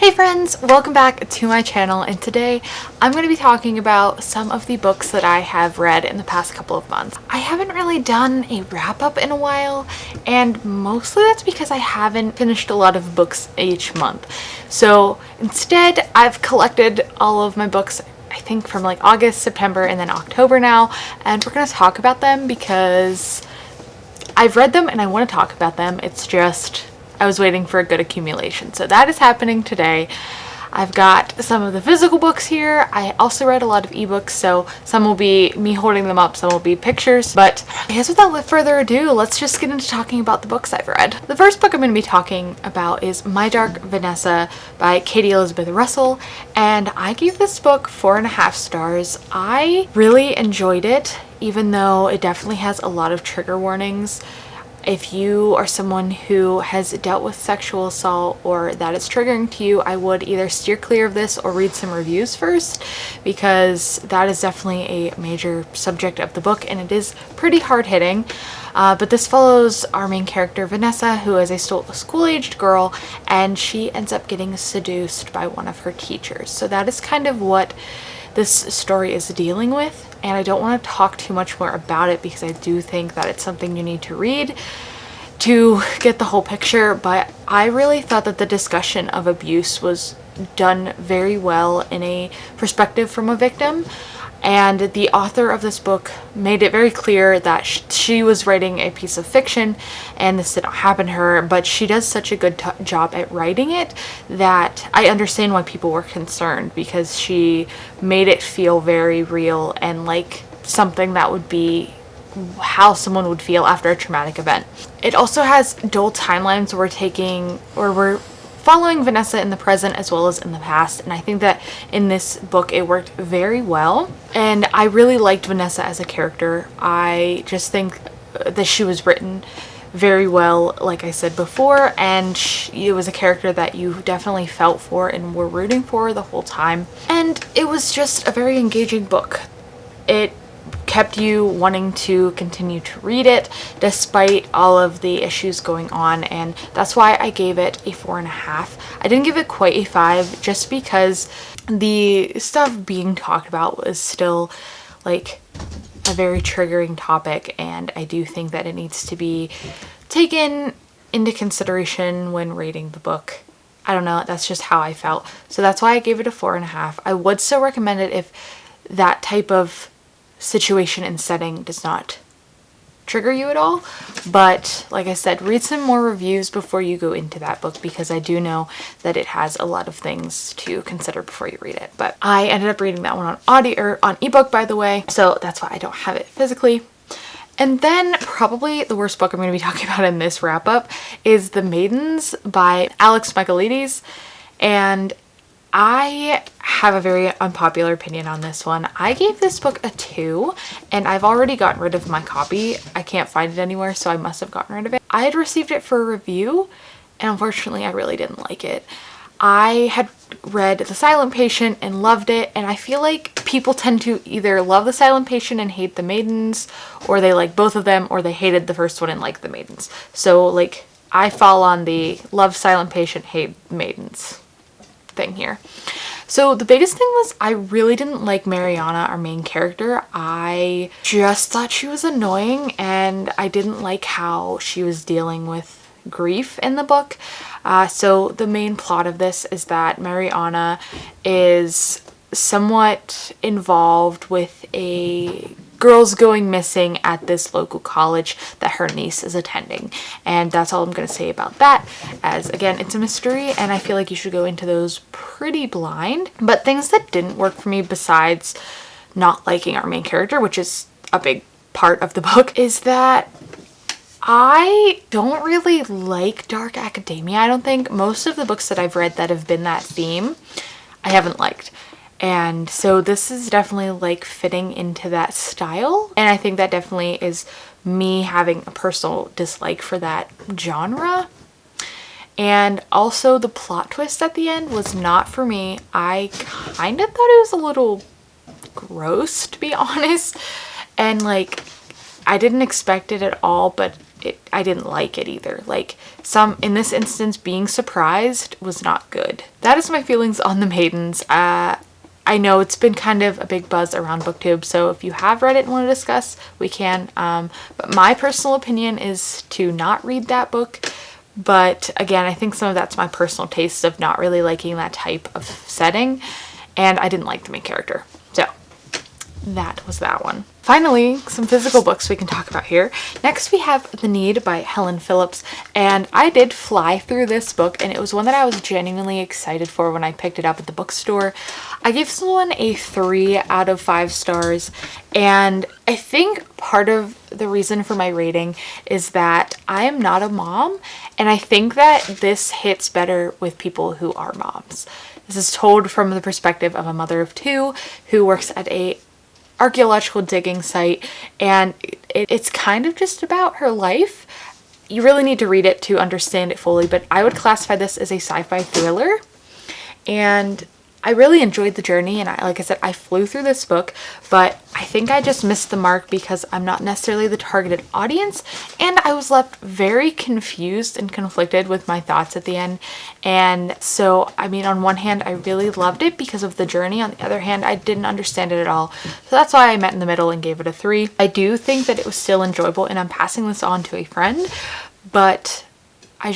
Hey friends, welcome back to my channel, and today I'm going to be talking about some of the books that I have read in the past couple of months. I haven't really done a wrap-up in a while, and mostly that's because I haven't finished a lot of books each month. So instead, I've collected all of my books, I think from like August, September, and then October now, and we're going to talk about them because I've read them and I want to talk about them. It's just I was waiting for a good accumulation. So that is happening today. I've got some of the physical books here. I also read a lot of ebooks, so some will be me holding them up, some will be pictures. But I guess without further ado, let's just get into talking about the books I've read. The first book I'm going to be talking about is Dark Vanessa by Katie Elizabeth Russell, and I gave this book 4.5 stars. I really enjoyed it, even though it definitely has a lot of trigger warnings. If you are someone who has dealt with sexual assault or that is triggering to you, I would either steer clear of this or read some reviews first, because that is definitely a major subject of the book and it is pretty hard-hitting. But this follows our main character Vanessa, who is a school-aged girl, and she ends up getting seduced by one of her teachers. So that is kind of what this story is dealing with, and I don't want to talk too much more about it because I do think that it's something you need to read to get the whole picture. But I really thought that the discussion of abuse was done very well in a perspective from a victim, and the author of this book made it very clear that she was writing a piece of fiction and this did not happen to her, but she does such a good job at writing it that I understand why people were concerned, because she made it feel very real and like something that would be how someone would feel after a traumatic event. It also has dual timelines where we're following Vanessa in the present as well as in the past, and I think that in this book it worked very well, and I really liked Vanessa as a character. I just think that she was written very well, like I said before, and it was a character that you definitely felt for and were rooting for the whole time, and it was just a very engaging book. It kept you wanting to continue to read it despite all of the issues going on, and that's why I gave it a 4.5. I didn't give it quite a 5 just because the stuff being talked about was still like a very triggering topic, and I do think that it needs to be taken into consideration when rating the book. I don't know, that's just how I felt, so that's why I gave it a 4.5. I would still recommend it if that type of situation and setting does not trigger you at all, but like I said, read some more reviews before you go into that book, because I do know that it has a lot of things to consider before you read it. But I ended up reading that one on audio or on ebook, by the way, so that's why I don't have it physically. And then probably the worst book I'm going to be talking about in this wrap up is The Maidens by Alex Michaelides, and I have a very unpopular opinion on this one. I gave this book a 2, and I've already gotten rid of my copy. I can't find it anywhere, so I must have gotten rid of it. I had received it for a review, and unfortunately I really didn't like it. I had read The Silent Patient and loved it, and I feel like people tend to either love The Silent Patient and hate The Maidens, or they like both of them, or they hated the first one and liked The Maidens. So like I fall on the love Silent Patient, hate Maidens thing here. So the biggest thing was I really didn't like Mariana, our main character. I just thought she was annoying, and I didn't like how she was dealing with grief in the book. So the main plot of this is that Mariana is somewhat involved with a girls going missing at this local college that her niece is attending, and that's all I'm going to say about that, as again it's a mystery and I feel like you should go into those pretty blind. But things that didn't work for me, besides not liking our main character, which is a big part of the book, is that I don't really like dark academia. I don't think most of the books that I've read that have been that theme I haven't liked. And so this is definitely like fitting into that style, and I think that definitely is me having a personal dislike for that genre. And also the plot twist at the end was not for me. I kind of thought it was a little gross, to be honest, and like I didn't expect it at all, but I didn't like it either. Like in this instance, being surprised was not good. That is my feelings on the Maidens. I know it's been kind of a big buzz around BookTube, so if you have read it and want to discuss, we can. But my personal opinion is to not read that book. But again, I think some of that's my personal taste of not really liking that type of setting, and I didn't like the main character. So that was that one. Finally, some physical books we can talk about here. Next we have The Need by Helen Phillips, and I did fly through this book, and it was one that I was genuinely excited for when I picked it up at the bookstore. I gave this one a 3 out of 5 stars, and I think part of the reason for my rating is that I am not a mom, and I think that this hits better with people who are moms. This is told from the perspective of a mother of 2 who works at a archaeological digging site, and it's kind of just about her life. You really need to read it to understand it fully, but I would classify this as a sci-fi thriller, and I really enjoyed the journey, and like I said, I flew through this book, but I think I just missed the mark because I'm not necessarily the targeted audience, and I was left very confused and conflicted with my thoughts at the end. And so, I mean, on one hand, I really loved it because of the journey. On the other hand, I didn't understand it at all. So that's why I met in the middle and gave it a 3. I do think that it was still enjoyable, and I'm passing this on to a friend, but I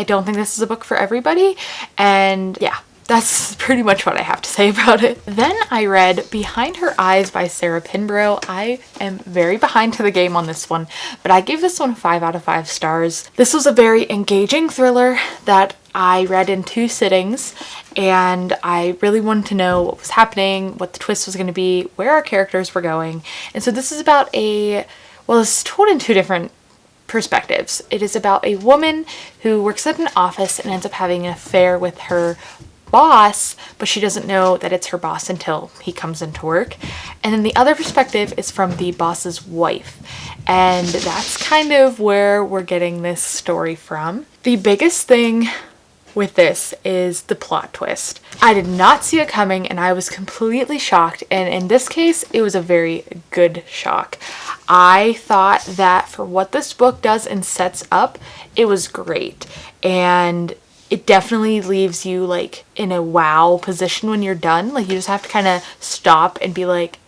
don't think this is a book for everybody. And yeah, that's pretty much what I have to say about it. Then I read Behind Her Eyes by Sarah Pinborough. I am very behind to the game on this one, but I gave this one 5 out of 5 stars. This was a very engaging thriller that I read in 2 sittings, and I really wanted to know what was happening, what the twist was going to be, where our characters were going. And so this is about it's told in 2 different perspectives. It is about a woman who works at an office and ends up having an affair with her boss, but she doesn't know that it's her boss until he comes into work. And then the other perspective is from the boss's wife, and that's kind of where we're getting this story from. The biggest thing with this is the plot twist. I did not see it coming, and I was completely shocked, and in this case it was a very good shock. I thought that for what this book does and sets up, it was great, and it definitely leaves you like in a wow position when you're done. Like you just have to kind of stop and be like,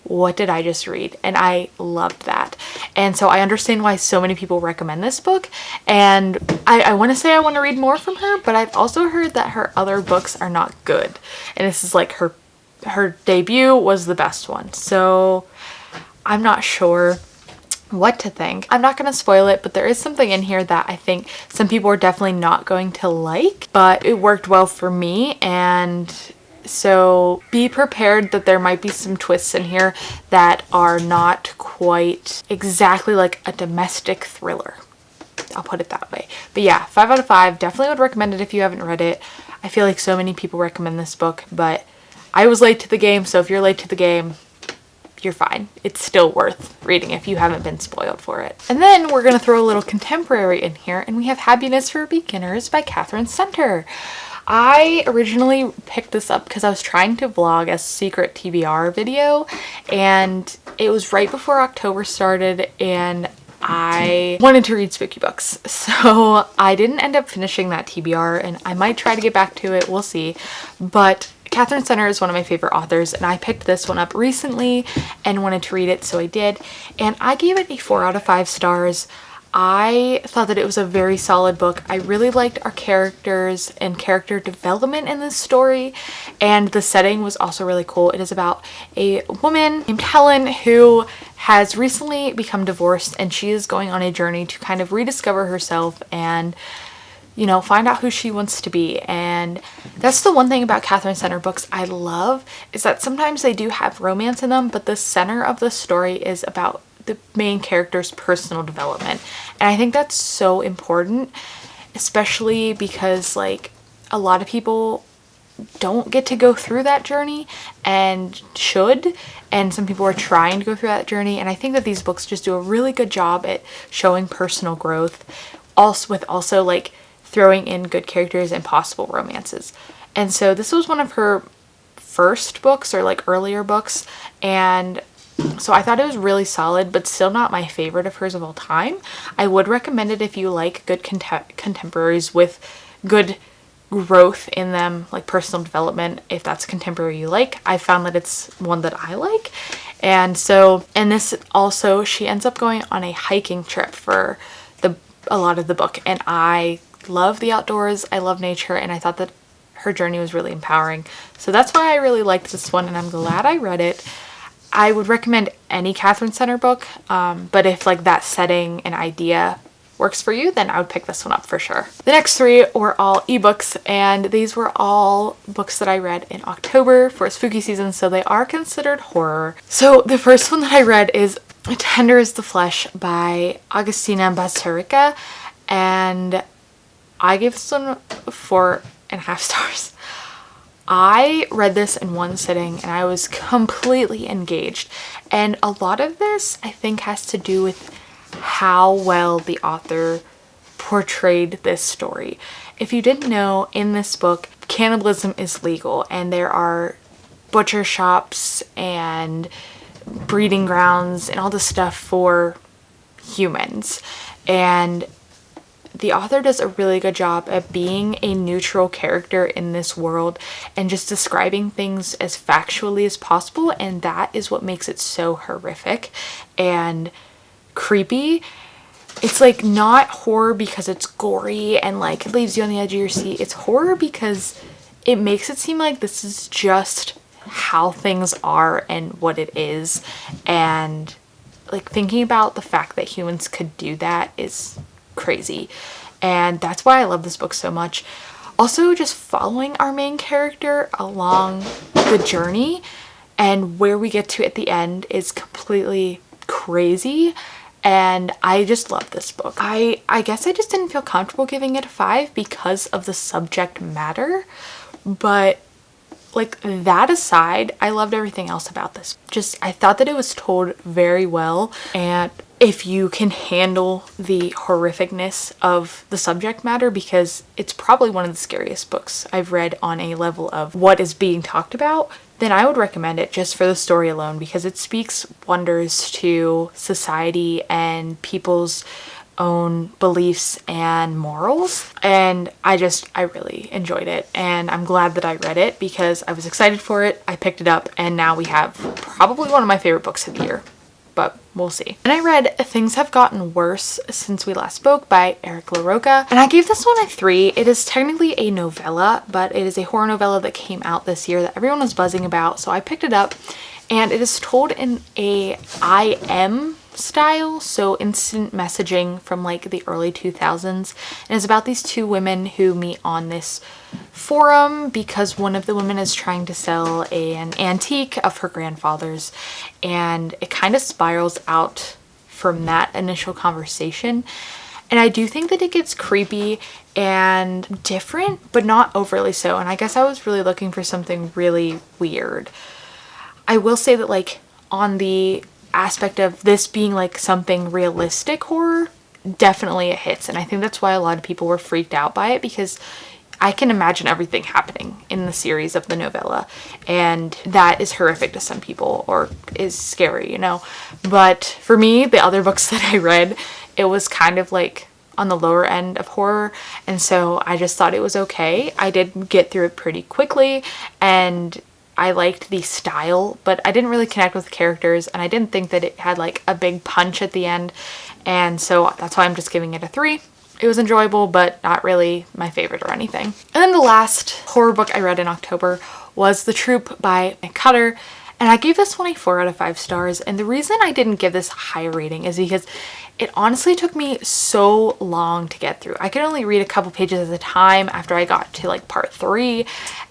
what did I just read? And I loved that. And so I understand why so many people recommend this book. And I want to say I want to read more from her, but I've also heard that her other books are not good. And this is like her debut was the best one. So I'm not sure what to think. I'm not going to spoil it, but there is something in here that I think some people are definitely not going to like, but it worked well for me. And so be prepared that there might be some twists in here that are not quite exactly like a domestic thriller. I'll put it that way. But yeah, 5 out of 5. Definitely would recommend it if you haven't read it. I feel like so many people recommend this book, but I was late to the game, so if you're late to the game, you're fine. It's still worth reading if you haven't been spoiled for it. And then we're going to throw a little contemporary in here, and we have Happiness for Beginners by Catherine Center. I originally picked this up because I was trying to vlog a secret TBR video, and it was right before October started, and I wanted to read spooky books. So I didn't end up finishing that TBR, and I might try to get back to it. We'll see. But Catherine Center is one of my favorite authors, and I picked this one up recently and wanted to read it, so I did. And I gave it a 4 out of 5 stars. I thought that it was a very solid book. I really liked our characters and character development in this story, and the setting was also really cool. It is about a woman named Helen who has recently become divorced, and she is going on a journey to kind of rediscover herself and, you know, find out who she wants to be. And that's the one thing about Catherine Center books I love, is that sometimes they do have romance in them, but the center of the story is about the main character's personal development. And I think that's so important, especially because like a lot of people don't get to go through that journey and should, and some people are trying to go through that journey, and I think that these books just do a really good job at showing personal growth, also with like throwing in good characters and possible romances. And so this was one of her first books, or like earlier books, and So I thought it was really solid, but still not my favorite of hers of all time. I would recommend it if you like good contemporaries with good growth in them, like personal development. If that's contemporary you like, I found that it's one that I like. And so, and this also, she ends up going on a hiking trip for a lot of the book, and I love the outdoors, I love nature, and I thought that her journey was really empowering. So that's why I really liked this one, and I'm glad I read it. I would recommend any Catherine Center book, but if like that setting and idea works for you, then I would pick this one up for sure. The next three were all ebooks, and these were all books that I read in October for spooky season, so they are considered horror. So the first one that I read is Tender is the Flesh by Agustina Bazterrica, and I gave this one 4.5 stars. I read this in one sitting and I was completely engaged, and a lot of this I think has to do with how well the author portrayed this story. If you didn't know, in this book cannibalism is legal, and there are butcher shops and breeding grounds and all this stuff for humans, and the author does a really good job at being a neutral character in this world and just describing things as factually as possible, and that is what makes it so horrific and creepy. It's like not horror because it's gory and like it leaves you on the edge of your seat. It's horror because it makes it seem like this is just how things are and what it is, and like thinking about the fact that humans could do that is crazy, and that's why I love this book so much. Also, just following our main character along the journey and where we get to at the end is completely crazy, and I just love this book. I guess I just didn't feel comfortable giving it a 5 because of the subject matter, but like that aside, I loved everything else about this. Just, I thought that it was told very well, and if you can handle the horrificness of the subject matter, because it's probably one of the scariest books I've read on a level of what is being talked about, then I would recommend it just for the story alone, because it speaks wonders to society and people's own beliefs and morals, and I really enjoyed it, and I'm glad that I read it because I was excited for it. I picked it up, and now we have probably one of my favorite books of the year, but we'll see. And I read Things Have Gotten Worse Since We Last Spoke by Eric LaRocca, and I gave this one a 3. It is technically a novella, but it is a horror novella that came out this year that everyone was buzzing about, so I picked it up, and it is told in a IM style, so instant messaging from like the early 2000s, and it's about these two women who meet on this forum because one of the women is trying to sell an antique of her grandfather's, and it kind of spirals out from that initial conversation. And I do think that it gets creepy and different, but not overly so, and I guess I was really looking for something really weird. I will say that like on the aspect of this being like something realistic horror, definitely it hits, and I think that's why a lot of people were freaked out by it, because I can imagine everything happening in the series of the novella, and that is horrific to some people or is scary, you know. But for me, the other books that I read, it was kind of like on the lower end of horror, and so I just thought it was okay. I did get through it pretty quickly, and I liked the style, but I didn't really connect with the characters, and I didn't think that it had like a big punch at the end, and so that's why I'm just giving it a 3. It was enjoyable, but not really my favorite or anything. And then the last horror book I read in October was The Troop by Nick Cutter, and I gave this one a 4 out of 5 stars, and the reason I didn't give this a higher rating is because it honestly took me so long to get through. I could only read a couple pages at a time after I got to like part 3,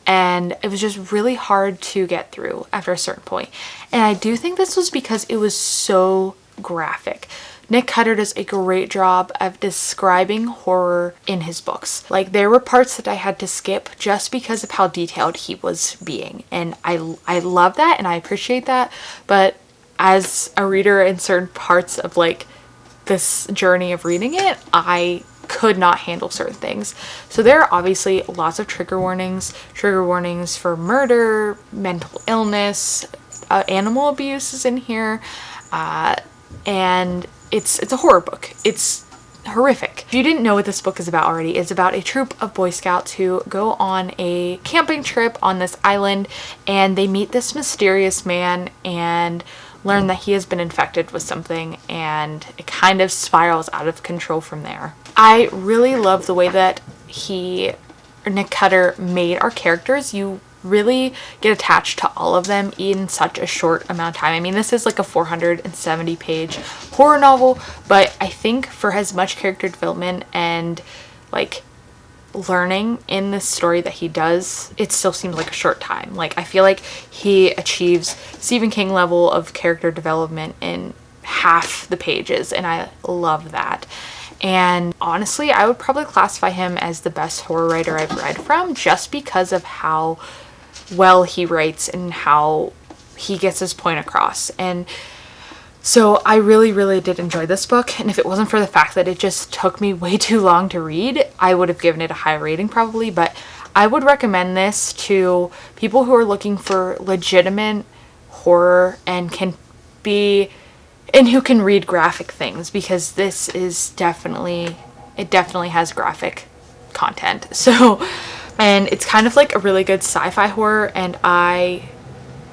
and it was just really hard to get through after a certain point. And I do think this was because it was so graphic. Nick Cutter does a great job of describing horror in his books. Like, there were parts that I had to skip just because of how detailed he was being, and I love that and I appreciate that, but as a reader in certain parts of like this journey of reading it, I could not handle certain things. So there are obviously lots of trigger warnings for murder, mental illness, animal abuse is in here, and it's a horror book. It's horrific. If you didn't know what this book is about already, it's about a troop of Boy Scouts who go on a camping trip on this island, and they meet this mysterious man and learn that he has been infected with something, and it kind of spirals out of control from there. I really love the way that Nick Cutter made our characters. You really get attached to all of them in such a short amount of time. I mean, this is like a 470 page horror novel, but I think for as much character development and like learning in this story that he does, it still seems like a short time. Like, I feel like he achieves Stephen King level of character development in half the pages, and I love that. And honestly, I would probably classify him as the best horror writer I've read from, just because of how well he writes and how he gets his point across. And so I really did enjoy this book, and if it wasn't for the fact that it just took me way too long to read, I would have given it a high rating probably. But I would recommend this to people who are looking for legitimate horror and who can read graphic things, because this is definitely has graphic content. So, and it's kind of like a really good sci-fi horror, and I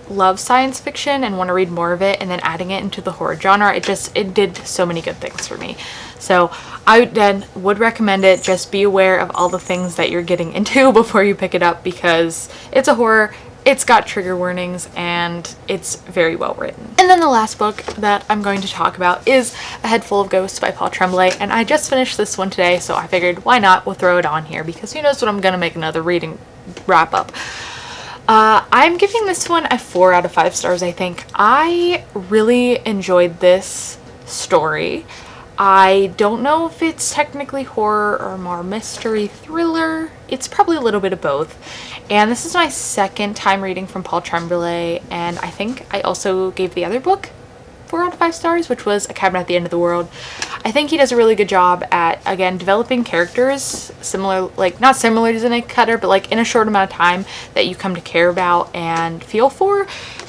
love science fiction and want to read more of it, and then adding it into the horror genre, it did so many good things for me. So I then would recommend it. Just be aware of all the things that you're getting into before you pick it up, because it's a horror, it's got trigger warnings, and it's very well written. And then the last book that I'm going to talk about is A Head Full of Ghosts by Paul Tremblay, and I just finished this one today, so I figured why not, we'll throw it on here, because who knows when I'm gonna make another reading wrap up. I'm giving this one a 4 out of 5 stars, I think. I really enjoyed this story. I don't know if it's technically horror or more mystery thriller. It's probably a little bit of both. And this is my second time reading from Paul Tremblay, and I think I also gave the other book 4 out of 5 stars, which was A Cabin at the End of the World. I think he does a really good job at, again, developing characters similar, like not similar to Nick Cutter, but like in a short amount of time that you come to care about and feel for.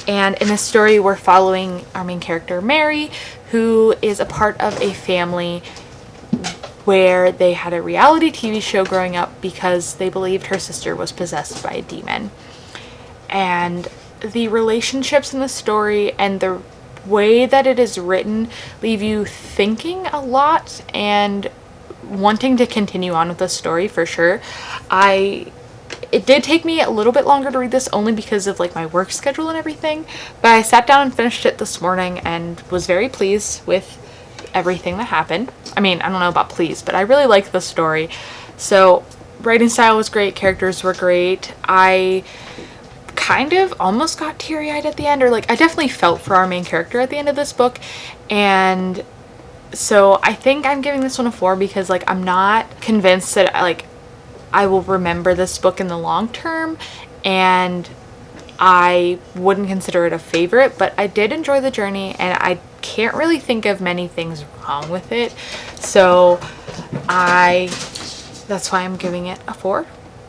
And in this story, we're following our main character, Mary, who is a part of a family where they had a reality TV show growing up because they believed her sister was possessed by a demon. And the relationships in the story and the way that it is written leave you thinking a lot and wanting to continue on with the story for sure. It did take me a little bit longer to read this, only because of like my work schedule and everything, but I sat down and finished it this morning and was very pleased with everything that happened. I mean, I don't know about pleased, but I really liked the story. So writing style was great, characters were great. I kind of almost got teary-eyed at the end, or like I definitely felt for our main character at the end of this book. And so I think I'm giving this one a 4 because like I'm not convinced that I will remember this book in the long term, and I wouldn't consider it a favorite, but I did enjoy the journey, and I can't really think of many things wrong with it. So that's why I'm giving it a 4.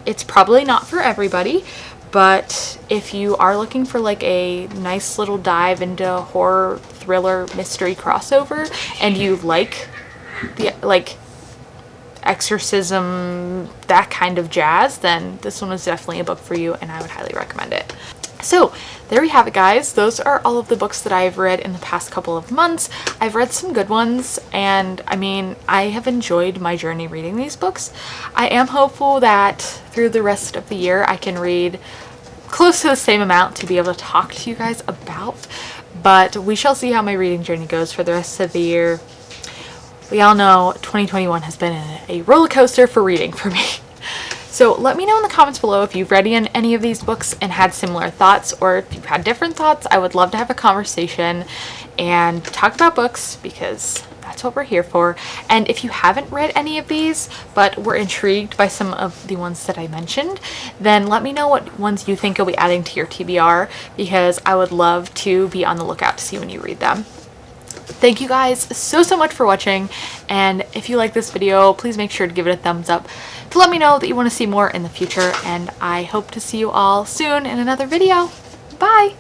It's probably not for everybody, but if you are looking for like a nice little dive into horror, thriller, mystery crossover, and you like the exorcism, that kind of jazz, then this one is definitely a book for you, and I would highly recommend it. So there we have it, guys. Those are all of the books that I've read in the past couple of months. I've read some good ones, and I mean, I have enjoyed my journey reading these books. I am hopeful that through the rest of the year I can read close to the same amount to be able to talk to you guys about, but we shall see how my reading journey goes for the rest of the year. We all know 2021 has been a roller coaster for reading for me. So let me know in the comments below if you've read any of these books and had similar thoughts, or if you've had different thoughts. I would love to have a conversation and talk about books, because that's what we're here for. And if you haven't read any of these but were intrigued by some of the ones that I mentioned, then let me know what ones you think you'll be adding to your TBR, because I would love to be on the lookout to see when you read them. Thank you guys so much for watching, and if you like this video, please make sure to give it a thumbs up to let me know that you want to see more in the future, and I hope to see you all soon in another video. Bye!